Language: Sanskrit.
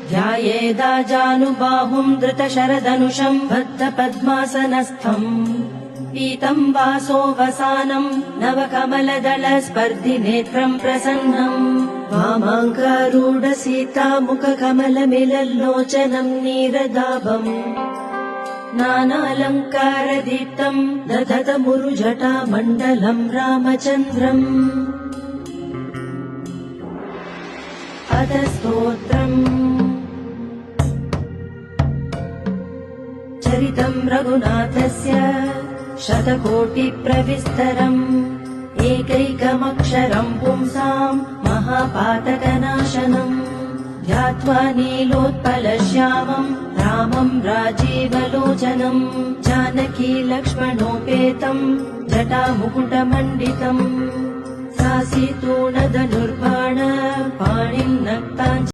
ध्यायेदाजानुबाहुम् धृतशरधनुषम् बद्धपद्मासनस्थम् पीतम् वासोऽवसानम् नवकमलदलस्पर्धिनेत्रम् प्रसन्नम् वामाङ्गारूढसीतामुखकमलमिलल्लोचनम् नीरदाभम् नानालङ्कारदीप्तम् दधतमुरुजटामण्डलम् रामचन्द्रम् अथ स्तोत्रम् चरितम् रघुनाथस्य शतकोटिप्रविस्तरम् एकैकमक्षरम् पुंसाम् महापातकनाशनम् ध्यात्वा नीलोत्पलश्यामम् रामम् राजीवलोचनम् जानकी लक्ष्मणोपेतम् जटामुकुटमण्डितम् सासीतूणधनुर्बाण पाणिम् नक्ताञ्च